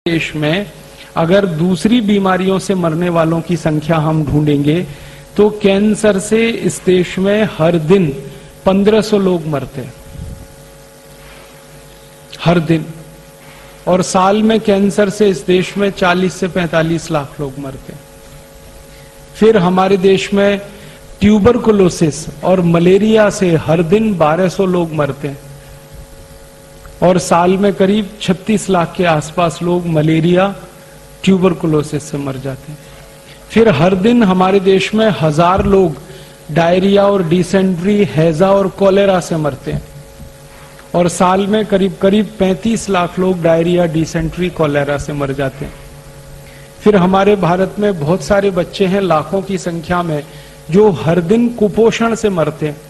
देश में अगर दूसरी बीमारियों से मरने वालों की संख्या हम ढूंढेंगे तो कैंसर से इस देश में हर दिन 1500 लोग मरते हैं हर दिन, और साल में कैंसर से इस देश में 40 से 45 लाख लोग मरते हैं। फिर हमारे देश में ट्यूबरकुलोसिस और मलेरिया से हर दिन 1200 लोग मरते हैं और साल में करीब 36 लाख के आसपास लोग मलेरिया ट्यूबरकुलोसिस से मर जाते हैं। फिर हर दिन हमारे देश में 1000 लोग डायरिया और डिसेंट्री, हैजा और कॉलेरा से मरते हैं और साल में करीब 35 लाख लोग डायरिया, डिसेंट्री, कॉलेरा से मर जाते हैं। फिर हमारे भारत में बहुत सारे बच्चे हैं, लाखों की संख्या में, जो हर दिन कुपोषण से मरते हैं,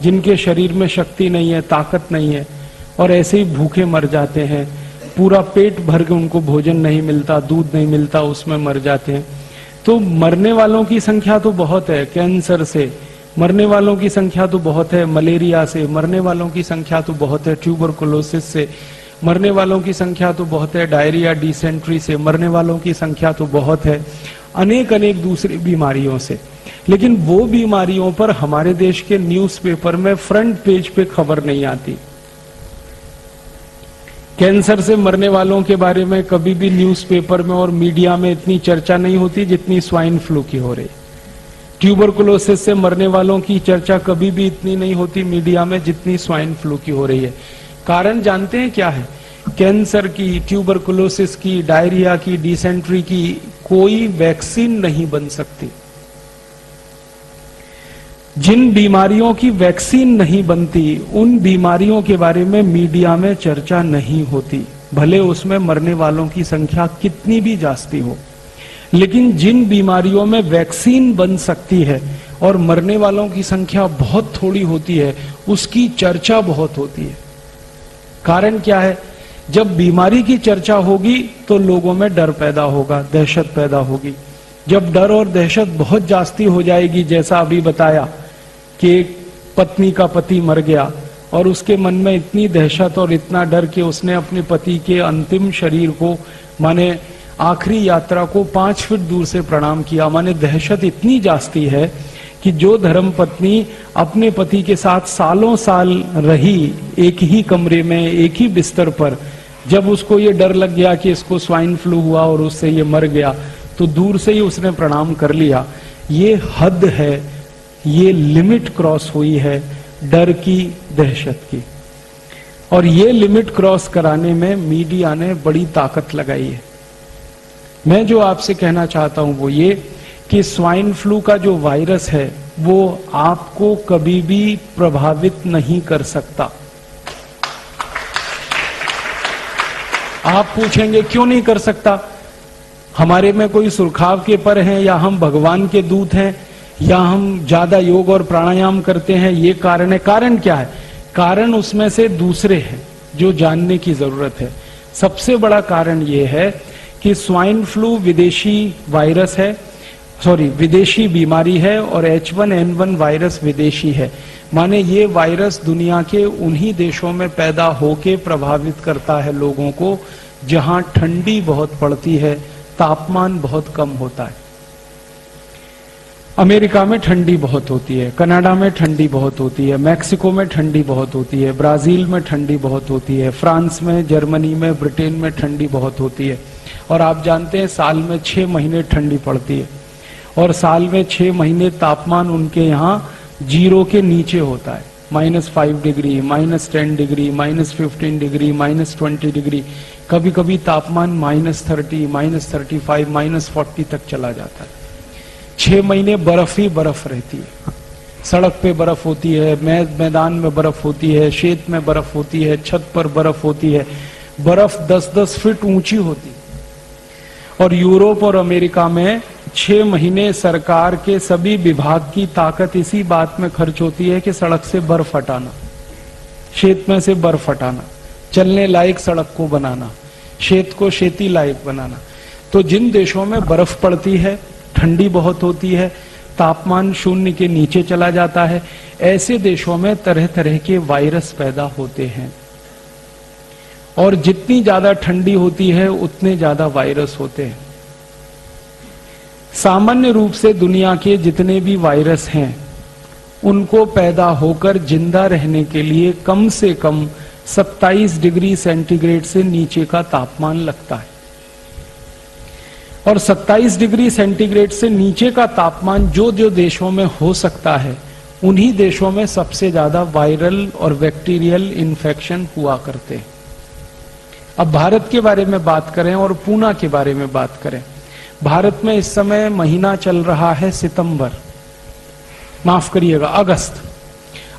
जिनके शरीर में शक्ति नहीं है, ताकत नहीं है और ऐसे ही भूखे मर जाते हैं। पूरा पेट भर के उनको भोजन नहीं मिलता, दूध नहीं मिलता, उसमें मर जाते हैं। तो मरने वालों की संख्या तो बहुत है, कैंसर से मरने वालों की संख्या तो बहुत है, मलेरिया से मरने वालों की संख्या तो बहुत है, ट्यूबरकुलोसिस से मरने वालों की संख्या तो बहुत है, डायरिया, डिसेंट्री से मरने वालों की संख्या तो बहुत है, अनेक अनेक दूसरी बीमारियों से। लेकिन वो बीमारियों पर हमारे देश के न्यूज़पेपर में फ्रंट पेज पे खबर नहीं आती। कैंसर से मरने वालों के बारे में कभी भी न्यूज़पेपर में और मीडिया में इतनी चर्चा नहीं होती जितनी स्वाइन फ्लू की हो रही। ट्यूबरकुलोसिस से मरने वालों की चर्चा कभी भी इतनी नहीं होती मीडिया में जितनी स्वाइन फ्लू की हो रही है। कारण जानते हैं क्या है? कैंसर की, ट्यूबरकुलोसिस की, डायरिया की, डिसेंट्री की कोई वैक्सीन नहीं बन सकती। जिन बीमारियों की वैक्सीन नहीं बनती उन बीमारियों के बारे में मीडिया में चर्चा नहीं होती, भले उसमें मरने वालों की संख्या कितनी भी जास्ती हो। लेकिन जिन बीमारियों में वैक्सीन बन सकती है और मरने वालों की संख्या बहुत थोड़ी होती है, उसकी चर्चा बहुत होती है। कारण क्या है? जब बीमारी की चर्चा होगी तो लोगों में डर पैदा होगा, दहशत पैदा होगी। जब डर और दहशत बहुत जास्ती हो जाएगी, जैसा अभी बताया कि एक पत्नी का पति मर गया और उसके मन में इतनी दहशत और इतना डर कि उसने अपने पति के अंतिम शरीर को, माने आखिरी यात्रा को 5 फीट दूर से प्रणाम किया। माने दहशत इतनी जास्ती है कि जो धर्म पत्नी अपने पति के साथ सालों साल रही एक ही कमरे में, एक ही बिस्तर पर, जब उसको ये डर लग गया कि इसको स्वाइन फ्लू हुआ और उससे ये मर गया, तो दूर से ही उसने प्रणाम कर लिया। ये हद है, ये लिमिट क्रॉस हुई है डर की, दहशत की। और ये लिमिट क्रॉस कराने में मीडिया ने बड़ी ताकत लगाई है। मैं जो आपसे कहना चाहता हूं वो ये कि स्वाइन फ्लू का जो वायरस है वो आपको कभी भी प्रभावित नहीं कर सकता। आप पूछेंगे क्यों नहीं कर सकता? हमारे में कोई सुरखाव के पर हैं, या हम भगवान के दूत हैं, या हम ज्यादा योग और प्राणायाम करते हैं, ये कारण है? कारण क्या है? कारण उसमें से दूसरे हैं जो जानने की जरूरत है। सबसे बड़ा कारण ये है कि स्वाइन फ्लू विदेशी वायरस है, विदेशी बीमारी है, और H1N1 वायरस विदेशी है। माने ये वायरस दुनिया के उन्हीं देशों में पैदा होके प्रभावित करता है लोगों को जहां ठंडी बहुत पड़ती है, तापमान बहुत कम होता है। अमेरिका में ठंडी बहुत होती है, कनाडा में ठंडी बहुत होती है, मैक्सिको में ठंडी बहुत होती है, ब्राजील में ठंडी बहुत होती है, फ्रांस में, जर्मनी में, ब्रिटेन में ठंडी बहुत होती है। और आप जानते हैं साल में 6 महीने ठंडी पड़ती है और साल में 6 महीने तापमान उनके यहाँ 0 के नीचे होता है। -5 डिग्री, -10 डिग्री, -15 डिग्री, -20 डिग्री, कभी कभी तापमान -30, -35, -40 तक चला जाता है। 6 महीने बर्फ ही बर्फ रहती है। सड़क पे बर्फ होती है, मैदान में बर्फ होती है, खेत में बर्फ होती है, छत पर बर्फ होती है। बर्फ 10-10 फीट ऊंची होती है। और यूरोप और अमेरिका में 6 महीने सरकार के सभी विभाग की ताकत इसी बात में खर्च होती है कि सड़क से बर्फ हटाना, खेत में से बर्फ हटाना, चलने लायक सड़क को बनाना, खेत को खेती लायक बनाना। तो जिन देशों में बर्फ पड़ती है, ठंडी बहुत होती है, तापमान 0 के नीचे चला जाता है, ऐसे देशों में तरह तरह के वायरस पैदा होते हैं। और जितनी ज्यादा ठंडी होती है उतने ज्यादा वायरस होते हैं। सामान्य रूप से दुनिया के जितने भी वायरस हैं उनको पैदा होकर जिंदा रहने के लिए कम से कम 27 डिग्री सेंटीग्रेड से नीचे का तापमान लगता है। और 27 डिग्री सेंटीग्रेड से नीचे का तापमान जो जो देशों में हो सकता है, उन्हीं देशों में सबसे ज्यादा वायरल और बैक्टीरियल इन्फेक्शन हुआ करते हैं। अब भारत के बारे में बात करें और पूना के बारे में बात करें। भारत में इस समय महीना चल रहा है सितंबर, माफ करिएगा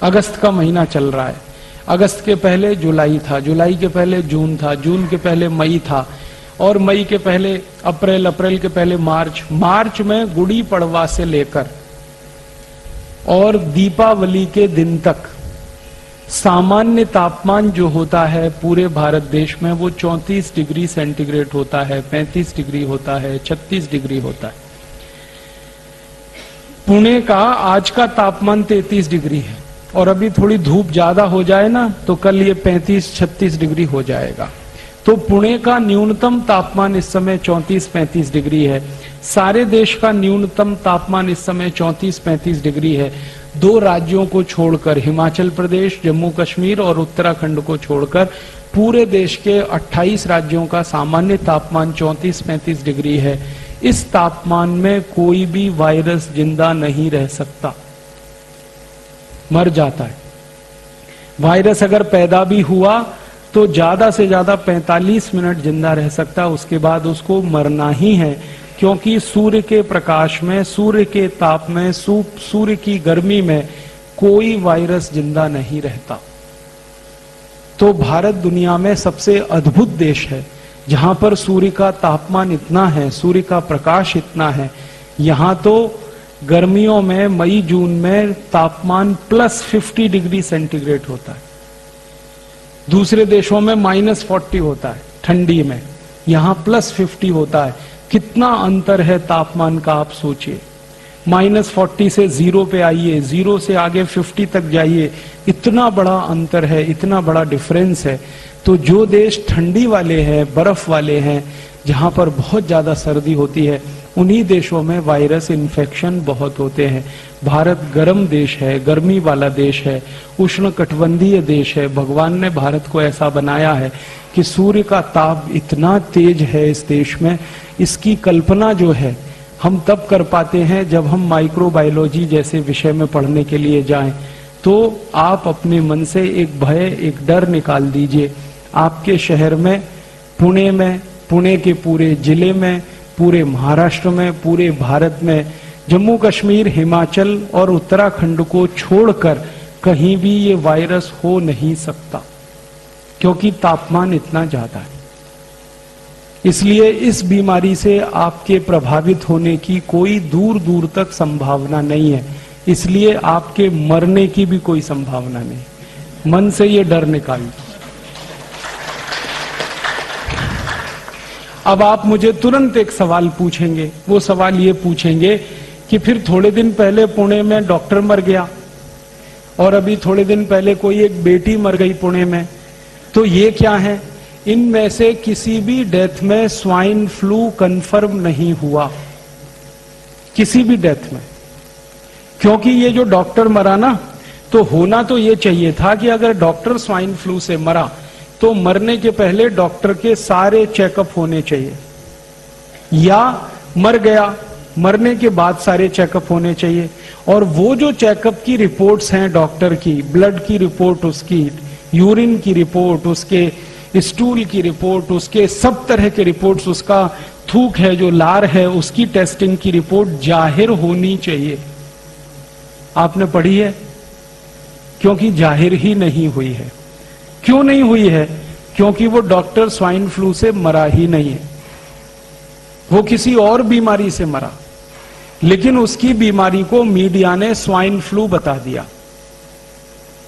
अगस्त का महीना चल रहा है। अगस्त के पहले जुलाई था, जुलाई के पहले जून था, जून के पहले मई था, और मई के पहले अप्रैल, अप्रैल के पहले मार्च, मार्च में गुड़ी पड़वा से लेकर और दीपावली के दिन तक सामान्य तापमान जो होता है पूरे भारत देश में वो 34 डिग्री सेंटीग्रेड होता है, 35 डिग्री होता है, 36 डिग्री होता है। पुणे का आज का तापमान 33 डिग्री है, और अभी थोड़ी धूप ज्यादा हो जाए ना तो कल ये 35-36 डिग्री हो जाएगा। तो पुणे का न्यूनतम तापमान इस समय 34-35 डिग्री है। सारे देश का न्यूनतम तापमान इस समय 34-35 डिग्री है। 2 राज्यों को छोड़कर, हिमाचल प्रदेश, जम्मू कश्मीर और उत्तराखंड को छोड़कर पूरे देश के 28 राज्यों का सामान्य तापमान 34-35 डिग्री है। इस तापमान में कोई भी वायरस जिंदा नहीं रह सकता, मर जाता है। वायरस अगर पैदा भी हुआ तो ज्यादा से ज्यादा 45 मिनट जिंदा रह सकता है, उसके बाद उसको मरना ही है, क्योंकि सूर्य के प्रकाश में, सूर्य के ताप में, सूर्य की गर्मी में कोई वायरस जिंदा नहीं रहता। तो भारत दुनिया में सबसे अद्भुत देश है, जहां पर सूर्य का तापमान इतना है, सूर्य का प्रकाश इतना है। यहां तो गर्मियों में, मई जून में तापमान +50 डिग्री सेंटीग्रेड होता है। दूसरे देशों में -40 होता है ठंडी में, यहां +50 होता है। कितना अंतर है तापमान का, आप सोचिए। -40 से 0 पे आइए, 0 से आगे 50 तक जाइए, इतना बड़ा अंतर है, इतना बड़ा डिफरेंस है। तो जो देश ठंडी वाले हैं, बर्फ वाले हैं, जहां पर बहुत ज्यादा सर्दी होती है, उन्हीं देशों में वायरस इन्फेक्शन बहुत होते हैं। भारत गर्म देश है, गर्मी वाला देश है, उष्णकटिबंधीय देश है। भगवान ने भारत को ऐसा बनाया है कि सूर्य का ताप इतना तेज है इस देश में, इसकी कल्पना जो है हम तब कर पाते हैं जब हम माइक्रोबायोलॉजी जैसे विषय में पढ़ने के लिए जाएं। तो आप अपने मन से एक भय, एक डर निकाल दीजिए। आपके शहर में, पुणे में, पुणे के पूरे जिले में, पूरे महाराष्ट्र में, पूरे भारत में, जम्मू कश्मीर, हिमाचल और उत्तराखंड को छोड़कर कहीं भी ये वायरस हो नहीं सकता, क्योंकि तापमान इतना ज्यादा है। इसलिए इस बीमारी से आपके प्रभावित होने की कोई दूर दूर तक संभावना नहीं है। इसलिए आपके मरने की भी कोई संभावना नहीं। मन से ये डर निकाल दो। अब आप मुझे तुरंत एक सवाल पूछेंगे, वो सवाल ये पूछेंगे कि फिर थोड़े दिन पहले पुणे में डॉक्टर मर गया और अभी थोड़े दिन पहले कोई एक बेटी मर गई पुणे में, तो ये क्या है? इनमें से किसी भी डेथ में स्वाइन फ्लू कंफर्म नहीं हुआ, किसी भी डेथ में। क्योंकि ये जो डॉक्टर मरा ना, तो होना तो ये चाहिए था कि अगर डॉक्टर स्वाइन फ्लू से मरा तो मरने के पहले डॉक्टर के सारे चेकअप होने चाहिए, या मर गया मरने के बाद सारे चेकअप होने चाहिए। और वो जो चेकअप की रिपोर्ट्स हैं डॉक्टर की, ब्लड की रिपोर्ट उसकी, यूरिन की रिपोर्ट, उसके स्टूल की रिपोर्ट, उसके सब तरह के रिपोर्ट्स, उसका थूक है जो लार है उसकी टेस्टिंग की रिपोर्ट जाहिर होनी चाहिए। आपने पढ़ी है? क्योंकि जाहिर ही नहीं हुई है। क्यों नहीं हुई है? क्योंकि वो डॉक्टर स्वाइन फ्लू से मरा ही नहीं है, वो किसी और बीमारी से मरा, लेकिन उसकी बीमारी को मीडिया ने स्वाइन फ्लू बता दिया,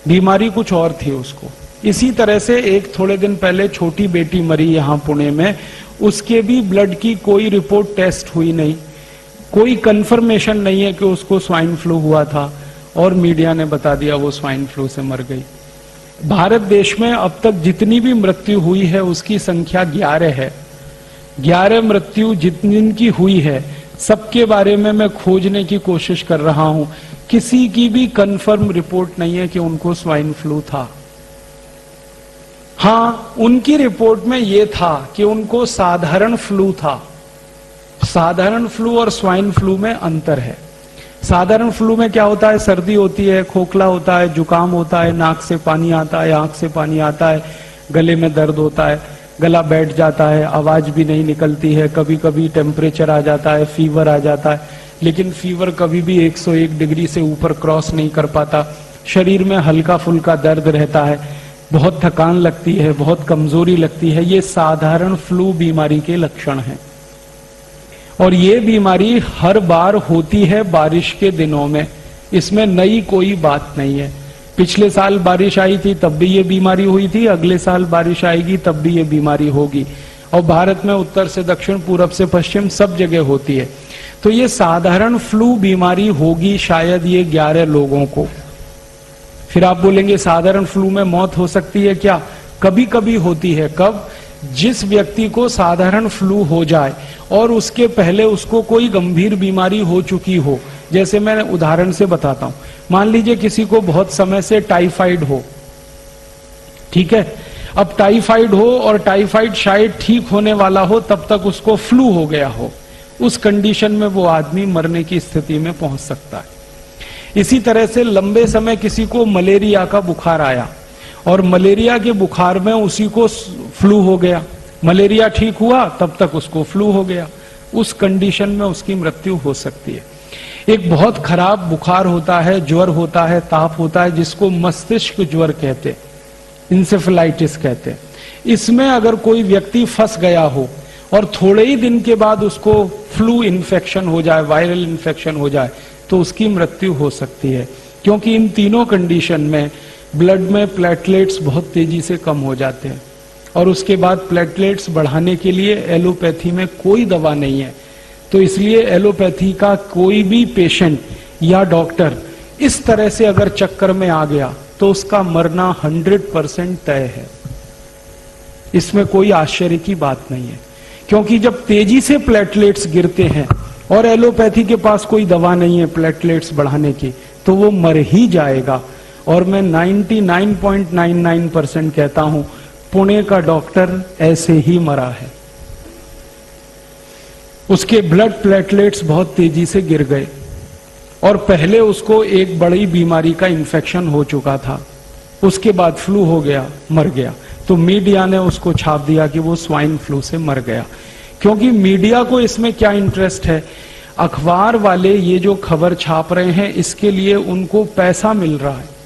बीमारी कुछ और थी उसको। इसी तरह से एक थोड़े दिन पहले छोटी बेटी मरी यहां पुणे में, उसके भी ब्लड की कोई रिपोर्ट टेस्ट हुई नहीं, कोई कंफर्मेशन नहीं है कि उसको स्वाइन फ्लू हुआ था, और मीडिया ने बता दिया वो स्वाइन फ्लू से मर गई। भारत देश में अब तक जितनी भी मृत्यु हुई है उसकी संख्या 11 है। 11 मृत्यु जितनी हुई है सबके बारे में मैं खोजने की कोशिश कर रहा हूं। किसी की भी कंफर्म रिपोर्ट नहीं है कि उनको स्वाइन फ्लू था। हां, उनकी रिपोर्ट में यह था कि उनको साधारण फ्लू था। साधारण फ्लू और स्वाइन फ्लू में अंतर है। साधारण फ्लू में क्या होता है, सर्दी होती है, खोखला होता है, जुकाम होता है, नाक से पानी आता है, आंख से पानी आता है, गले में दर्द होता है, गला बैठ जाता है, आवाज भी नहीं निकलती है, कभी कभी टेम्परेचर आ जाता है, फीवर आ जाता है, लेकिन फीवर कभी भी 101 डिग्री से ऊपर क्रॉस नहीं कर पाता। शरीर में हल्का फुल्का दर्द रहता है, बहुत थकान लगती है, बहुत कमजोरी लगती है। ये साधारण फ्लू बीमारी के लक्षण हैं और ये बीमारी हर बार होती है बारिश के दिनों में। इसमें नई कोई बात नहीं है। पिछले साल बारिश आई थी तब भी ये बीमारी हुई थी, अगले साल बारिश आएगी तब भी ये बीमारी होगी। और भारत में उत्तर से दक्षिण, पूरब से पश्चिम सब जगह होती है। तो ये साधारण फ्लू बीमारी होगी शायद ये 11 लोगों को। फिर आप बोलेंगे साधारण फ्लू में मौत हो सकती है क्या? कभी कभी होती है। कब? जिस व्यक्ति को साधारण फ्लू हो जाए और उसके पहले उसको कोई गंभीर बीमारी हो चुकी हो। जैसे मैं उदाहरण से बताता हूं, मान लीजिए किसी को बहुत समय से टाइफाइड हो, ठीक है। अब टाइफाइड हो और टाइफाइड शायद ठीक होने वाला हो, तब तक उसको फ्लू हो गया हो। उस कंडीशन में वो आदमी मरने की स्थिति में पहुंच सकता है। इसी तरह से लंबे समय किसी को मलेरिया का बुखार आया और मलेरिया के बुखार में उसी को फ्लू हो गया, मलेरिया ठीक हुआ तब तक उसको फ्लू हो गया। उस कंडीशन में उसकी मृत्यु हो सकती है। एक बहुत खराब बुखार होता है, ज्वर होता है, ताप होता है, जिसको मस्तिष्क ज्वर कहते, इंसेफेलाइटिस कहते। इसमें अगर कोई व्यक्ति फंस गया हो और थोड़े ही दिन के बाद उसको फ्लू इन्फेक्शन हो जाए, वायरल इन्फेक्शन हो जाए, तो उसकी मृत्यु हो सकती है। क्योंकि इन तीनों कंडीशन में ब्लड में प्लेटलेट्स बहुत तेजी से कम हो जाते हैं और उसके बाद प्लेटलेट्स बढ़ाने के लिए एलोपैथी में कोई दवा नहीं है। तो इसलिए एलोपैथी का कोई भी पेशेंट या डॉक्टर इस तरह से अगर चक्कर में आ गया तो उसका मरना 100% तय है। इसमें कोई आश्चर्य की बात नहीं है, क्योंकि जब तेजी से प्लेटलेट्स गिरते हैं और एलोपैथी के पास कोई दवा नहीं है प्लेटलेट्स बढ़ाने की, तो वो मर ही जाएगा। और मैं 99.99% कहता हूं पुणे का डॉक्टर ऐसे ही मरा है। उसके ब्लड प्लेटलेट्स बहुत तेजी से गिर गए और पहले उसको एक बड़ी बीमारी का इन्फेक्शन हो चुका था, उसके बाद फ्लू हो गया, मर गया। तो मीडिया ने उसको छाप दिया कि वो स्वाइन फ्लू से मर गया। क्योंकि मीडिया को इसमें क्या इंटरेस्ट है, अखबार वाले ये जो खबर छाप रहे हैं इसके लिए उनको पैसा मिल रहा है।